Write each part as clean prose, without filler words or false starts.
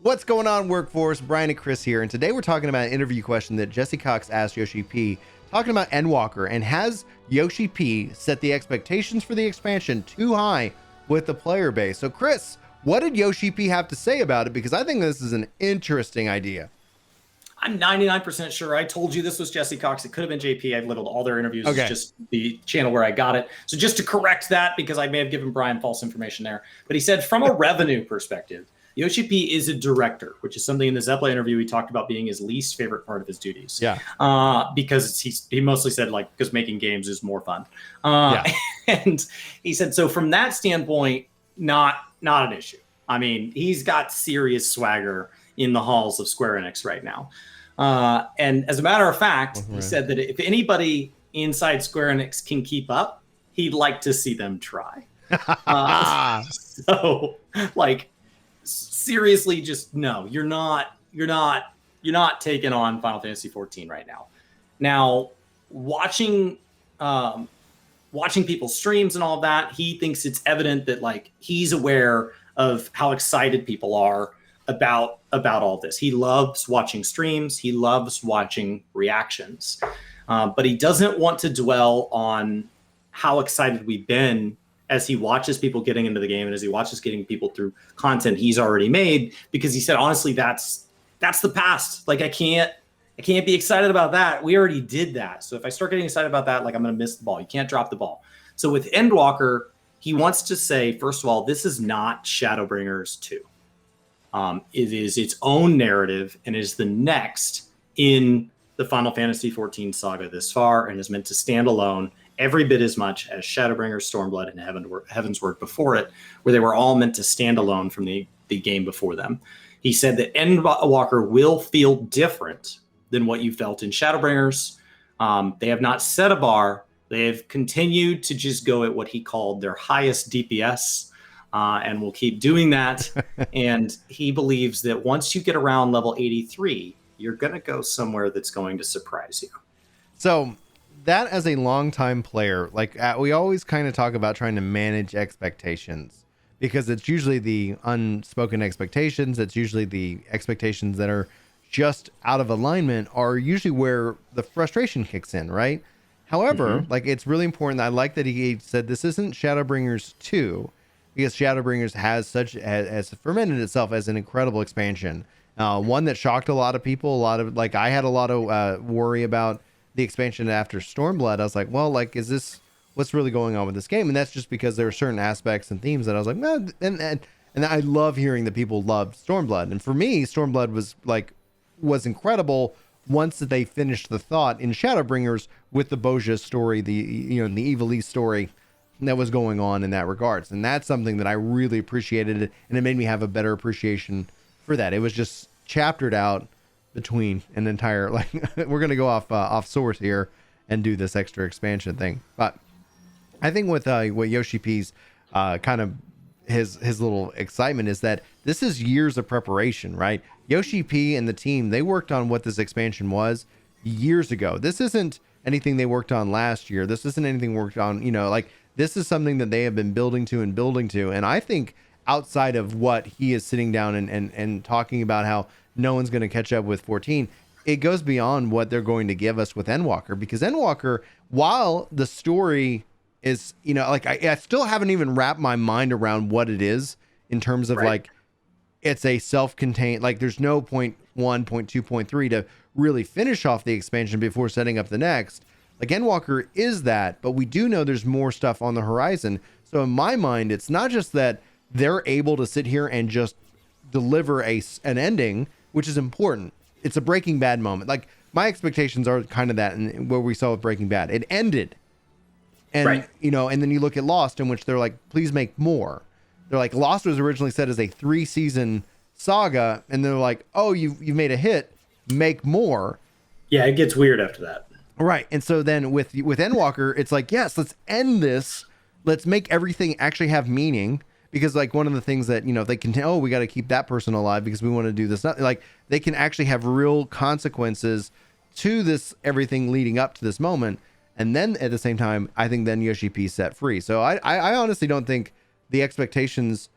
What's going on, workforce? Brian and Chris here, and today we're talking about an interview question that Jesse Cox asked Yoshi-P, talking about Endwalker, and has Yoshi-P set the expectations for the expansion too high with the player base? So Chris, what did Yoshi-P have to say about it? Because I think this is an interesting idea. I'm 99% sure I told you this was Jesse Cox. It could have been JP. I've labeled all their interviews. Okay. It's just the channel where I got it. So just to correct that, because I may have given Brian false information there. But he said from a revenue perspective, Yoshi-P is a director, which is something in the Zepla interview he talked about being his least favorite part of his duties. Yeah. Because he mostly said because making games is more fun. Yeah. And he said, so from that standpoint, not an issue. I mean, he's got serious swagger in the halls of Square Enix right now. And as a matter of fact, he said that if anybody inside Square Enix can keep up, he'd like to see them try. So seriously, just no, you're not taking on Final Fantasy 14 right now. Now, watching people's streams and all of that, he thinks it's evident that he's aware of how excited people are about all this. He loves watching streams. He loves watching reactions, but he doesn't want to dwell on how excited we've been as he watches people getting into the game and as he watches getting people through content he's already made, because he said, honestly, that's the past. I can't be excited about that. We already did that. So if I start getting excited about that, I'm going to miss the ball. You can't drop the ball. So with Endwalker, he wants to say, first of all, this is not Shadowbringers 2. It is its own narrative and is the next in the Final Fantasy XIV saga this far, and is meant to stand alone every bit as much as Shadowbringers, Stormblood, and Heavensward before it, where they were all meant to stand alone from the game before them. He said that Endwalker will feel different than what you felt in Shadowbringers. They have not set a bar. They have continued to just go at what he called their highest DPS, and will keep doing that. And he believes that once you get around level 83, you're going to go somewhere that's going to surprise you. So that, as a longtime player, we always kind of talk about trying to manage expectations, because it's usually the unspoken expectations. It's usually the expectations that are just out of alignment are usually where the frustration kicks in, right? However, it's really important. I like that he said this isn't Shadowbringers 2, because Shadowbringers has fermented itself as an incredible expansion. One that shocked a lot of people. I had a lot of worry about the expansion after Stormblood. I was like, well, is this what's really going on with this game? And that's just because there are certain aspects and themes that I was like, no, and I love hearing that people loved Stormblood. And for me, Stormblood was incredible once that they finished the thought in Shadowbringers with the Bozja story, the Evilise story that was going on in that regards. And that's something that I really appreciated, and it made me have a better appreciation for that. It was just chaptered out between an entire, we're going to go off source here and do this extra expansion thing. But I think with what Yoshi-P's kind of his little excitement is that this is years of preparation, right? Yoshi-P and the team, they worked on what this expansion was years ago. This isn't anything they worked on last year. This isn't anything worked on, this is something that they have been building to. And I think outside of what he is sitting down and talking about how no one's going to catch up with 14, it goes beyond what they're going to give us with Endwalker, because Endwalker, while the story is, I still haven't even wrapped my mind around what it is in terms of it's a self-contained, there's no point 1, point 2, point 3 to really finish off the expansion before setting up the next. Endwalker is that, but we do know there's more stuff on the horizon. So in my mind, it's not just that they're able to sit here and just deliver an ending, which is important. It's a Breaking Bad moment. My expectations are kind of that, and what we saw with Breaking Bad. It ended. And, and then you look at Lost, in which they're like, please make more. They're like, Lost was originally set as a 3-season saga, and they're like, oh, you've made a hit, make more. Yeah, it gets weird after that. Right. And so then with Endwalker, it's like, yes, let's end this. Let's make everything actually have meaning. Because one of the things that, they can, we got to keep that person alive because we want to do this. They can actually have real consequences to this, everything leading up to this moment. And then at the same time, I think then Yoshi-P set free. So I honestly don't think the expectations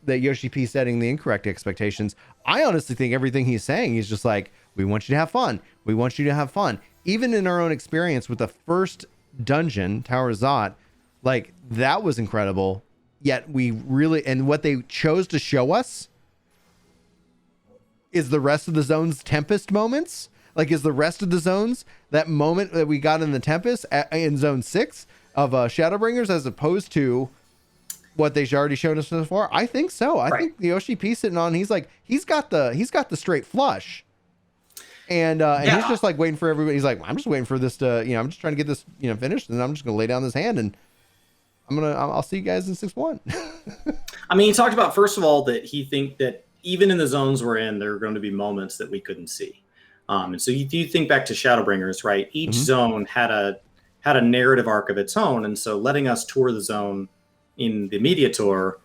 that Yoshi-P setting the incorrect expectations. I honestly think everything he's saying, he's just like, we want you to have fun. We want you to have fun. Even in our own experience with the first dungeon, Tower of Zot, like that was incredible. Yet we really, and what they chose to show us is the rest of the zone's Tempest moments. Like, is the rest of the zones that moment that we got in the Tempest in Zone 6 of Shadowbringers, as opposed to what they've already shown us before? I think so. I think the Yoshi-P sitting on, he's got the straight flush. And he's just like waiting for everybody. He's like, I'm just waiting for this to, I'm just trying to get this, finished, and I'm just going to lay down this hand, and I'll see you guys in 6-1. I mean, he talked about, first of all, that he think that even in the zones we're in, there are going to be moments that we couldn't see. And so you think back to Shadowbringers, right? Each zone had a narrative arc of its own. And so letting us tour the zone in the media tour,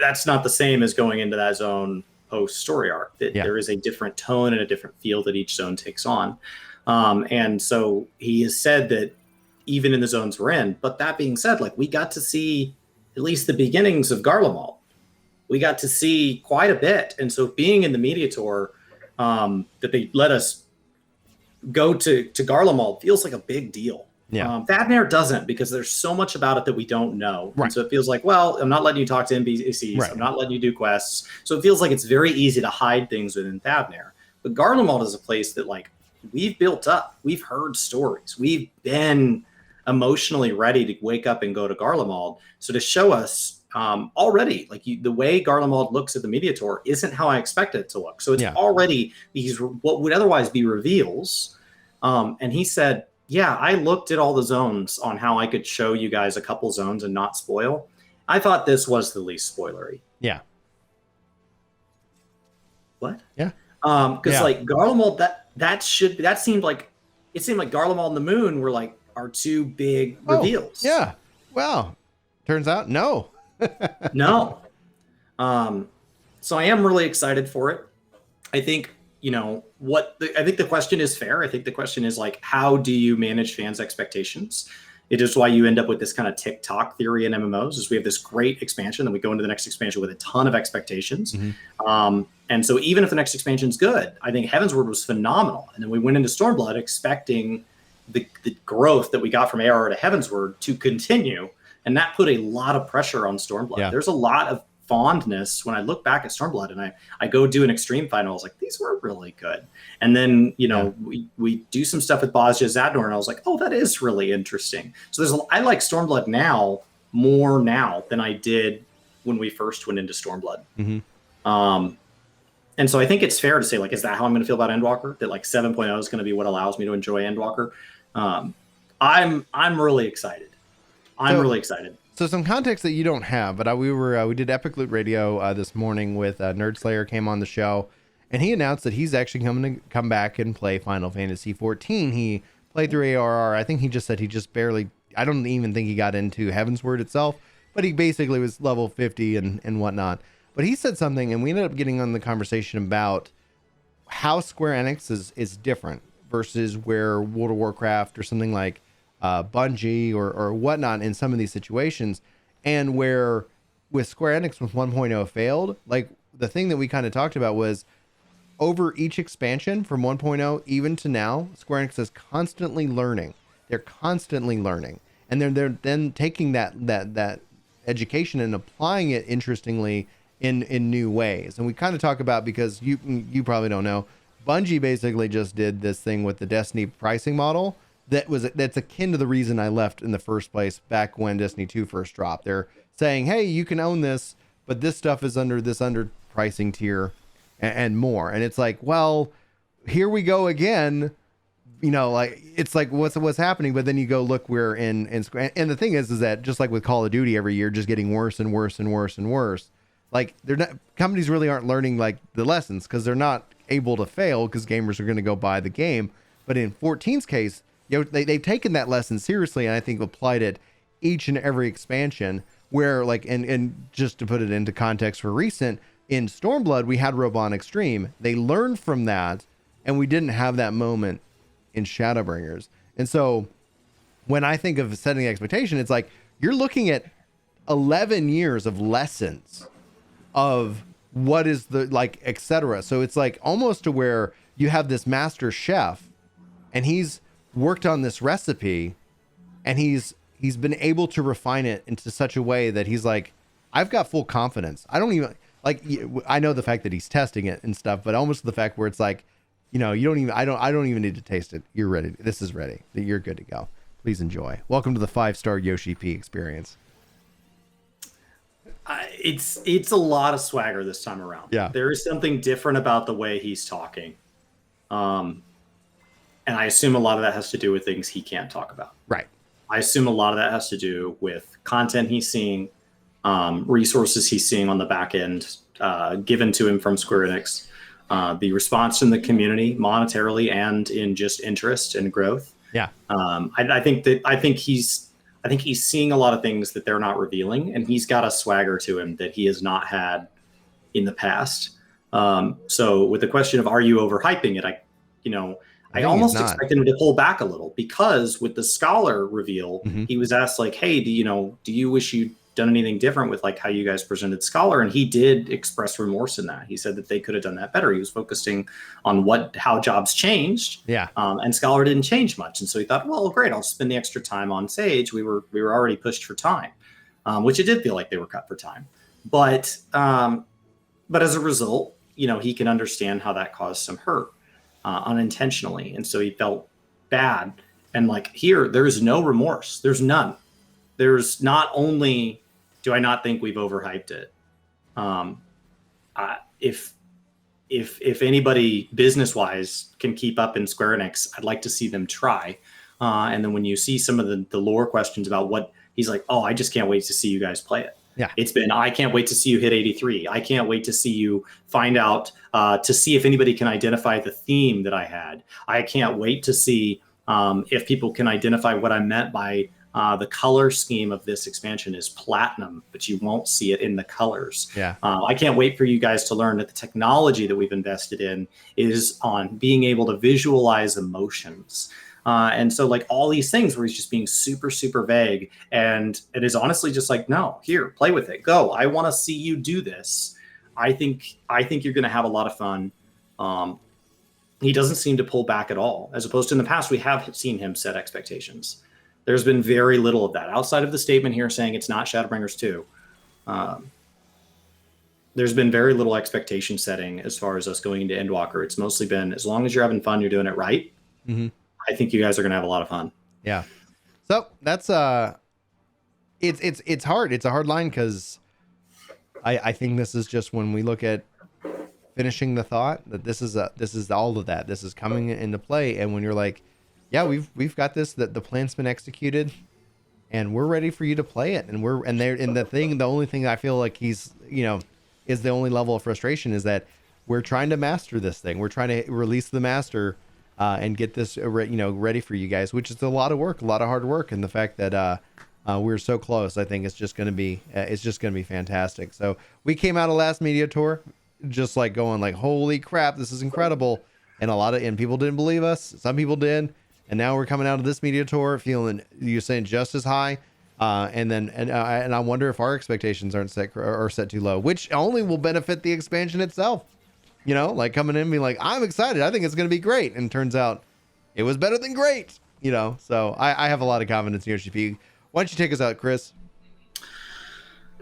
that's not the same as going into that zone post story arc. There is a different tone and a different feel that each zone takes on. And so he has said that even in the zones we're in, but that being said, like, we got to see at least the beginnings of Garlemald. We got to see quite a bit. And so being in the media tour, that they let us go to Garlemald feels like a big deal. Thavnair doesn't, because there's so much about it that we don't know. Right. And so it feels like, well, I'm not letting you talk to NPCs. Right. I'm not letting you do quests. So it feels like it's very easy to hide things within Thavnair. But Garlemald is a place that, like, we've built up. We've heard stories. We've been emotionally ready to wake up and go to Garlemald. So to show us already, like, the way Garlemald looks at the media tour isn't how I expected it to look. So it's already these what would otherwise be reveals. And he said, yeah, I looked at all the zones on how I could show you guys a couple zones and not spoil. I thought this was the least spoilery. Yeah. What? Yeah. Because like Garlemald, that seemed like Garlemald and the Moon were like our two big reveals. Yeah. Well, turns out no. No. So I am really excited for it. I think, I think the question is fair. I think the question is, like, how do you manage fans' expectations? It is why you end up with this kind of TikTok theory in MMOs, is we have this great expansion, then we go into the next expansion with a ton of expectations. And so even if the next expansion is good, I think Heavensward was phenomenal. And then we went into Stormblood expecting the growth that we got from ARR to Heavensward to continue. And that put a lot of pressure on Stormblood. Yeah. There's a lot of fondness when I look back at Stormblood, and I go do an extreme final. I was like, these were really good. And then, we do some stuff with Bozja Zadnor, and I was like, oh, that is really interesting. So I like Stormblood more now than I did when we first went into Stormblood. And so I think it's fair to say, like, is that how I'm going to feel about Endwalker? That, like, 7.0 is going to be what allows me to enjoy Endwalker? I'm really excited. I'm really excited. So some context that you don't have, but we did Epic Loot Radio this morning with Nerd Slayer came on the show, and he announced that he's actually coming to come back and play Final Fantasy 14. He played through ARR. I think he just said he just barely, I don't even think he got into Heavensward itself, but he basically was level 50 and whatnot. But he said something, and we ended up getting on the conversation about how Square Enix is different versus where World of Warcraft or something like Bungie or whatnot in some of these situations, and where with Square Enix with 1.0 failed, like the thing that we kind of talked about was over each expansion from 1.0 even to now, Square Enix is constantly learning. They're constantly learning, and they're then taking that education and applying it interestingly in new ways. And we kind of talk about, because you probably don't know, Bungie basically just did this thing with the Destiny pricing model that's akin to the reason I left in the first place back when Destiny 2 first dropped. They're saying, hey, you can own this, but this stuff is under this pricing tier and more. And it's like, well, here we go again. Like, it's like, what's happening? But then you go look, we're in and the thing is that just like with Call of Duty every year, just getting worse and worse and worse and worse. Like, companies really aren't learning, like, the lessons, because they're not able to fail because gamers are going to go buy the game. But in 14's case, they've taken that lesson seriously, and I think applied it each and every expansion, where, like, and just to put it into context for recent, in Stormblood, we had Robon Extreme. They learned from that, and we didn't have that moment in Shadowbringers. And so when I think of setting the expectation, it's like you're looking at 11 years of lessons of what is the like, etc. So it's like almost to where you have this master chef and he's worked on this recipe and he's been able to refine it into such a way that he's like, I've got full confidence. I don't even like, I know the fact that he's testing it and stuff, but almost the fact where it's like, you know, you don't even, I don't even need to taste it. You're ready. This is ready. You're good to go. Please enjoy. Welcome to the 5-star Yoshi-P experience. It's a lot of swagger this time around. Yeah. There is something different about the way he's talking. And I assume a lot of that has to do with things he can't talk about. Right. I assume a lot of that has to do with content he's seeing, resources he's seeing on the back end, given to him from Square Enix, the response from the community monetarily and in just interest and growth. Yeah. I think he's seeing a lot of things that they're not revealing, and he's got a swagger to him that he has not had in the past. So with the question of, are you overhyping it? I almost expected him to pull back a little, because with the Scholar reveal, he was asked like, hey, do you wish you'd done anything different with like how you guys presented Scholar? And he did express remorse in that. He said that they could have done that better. He was focusing on how jobs changed. Yeah. And Scholar didn't change much. And so he thought, well, great, I'll spend the extra time on Sage. We were already pushed for time, which it did feel like they were cut for time. But as a result, he can understand how that caused some hurt. Unintentionally, and so he felt bad. And like here, there's no remorse. There's none. There's not only do I not think we've overhyped it. If anybody business wise can keep up in Square Enix, I'd like to see them try. And then when you see some of the lore questions about what he's like, oh, I just can't wait to see you guys play it. Yeah. It's been, I can't wait to see you hit 83. I can't wait to see you find out, to see if anybody can identify the theme that I had. I can't wait to see if people can identify what I meant by the color scheme of this expansion is platinum, but you won't see it in the colors. Yeah. I can't wait for you guys to learn that the technology that we've invested in is on being able to visualize emotions. And so like all these things where he's just being super, super vague, and it is honestly just like, no, here, play with it, go. I want to see you do this. I think you're going to have a lot of fun. He doesn't seem to pull back at all, as opposed to in the past, we have seen him set expectations. There's been very little of that outside of the statement here saying it's not Shadowbringers 2. There's been very little expectation setting as far as us going into Endwalker. It's mostly been, as long as you're having fun, you're doing it right. Mm-hmm. I think you guys are going to have a lot of fun. Yeah. So that's it's hard. It's a hard line, because I think this is just, when we look at finishing the thought, that this is all of that. This is coming into play, and when you're like, yeah, we've got this, that the plan's been executed, and we're ready for you to play it, and the only thing I feel like he's is the only level of frustration is that we're trying to master this thing. We're trying to release the master. And get this, ready for you guys, which is a lot of work, a lot of hard work. And the fact that we're so close, I think it's just going to be fantastic. So we came out of last media tour just like going like, holy crap, this is incredible. And people didn't believe us. Some people did. And now we're coming out of this media tour feeling, you're saying, just as high. And I wonder if our expectations aren't set too low, which only will benefit the expansion itself. Like coming in and being like, I'm excited, I think it's going to be great. And turns out it was better than great, So I have a lot of confidence in Yoshi-P. Why don't you take us out, Chris?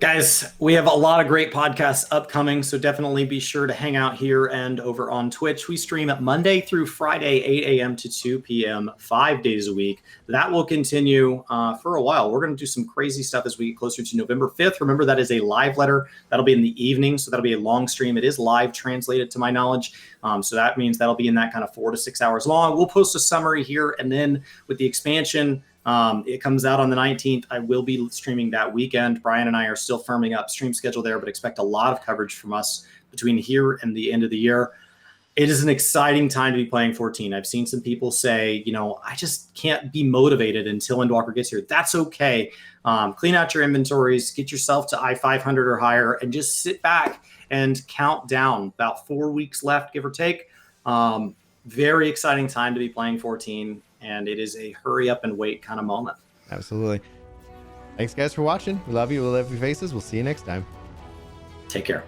Guys, we have a lot of great podcasts upcoming, so definitely be sure to hang out here and over on Twitch. We stream Monday through Friday, 8 a.m. to 2 p.m., 5 days a week. That will continue for a while. We're going to do some crazy stuff as we get closer to November 5th. Remember, that is a live letter. That'll be in the evening, so that'll be a long stream. It is live translated, to my knowledge, so that means that'll be in that kind of 4 to 6 hours long. We'll post a summary here, and then with the expansion, it comes out on the 19th. I will be streaming that weekend. Brian and I are still firming up stream schedule there, but expect a lot of coverage from us between here and the end of the year. It is an exciting time to be playing 14. I've seen some people say, I just can't be motivated until Endwalker gets here. That's okay. Clean out your inventories, get yourself to I-500 or higher, and just sit back and count down. About 4 weeks left, give or take. Very exciting time to be playing 14. And it is a hurry up and wait kind of moment. Absolutely. Thanks, guys, for watching. We love you. We love your faces. We'll see you next time. Take care.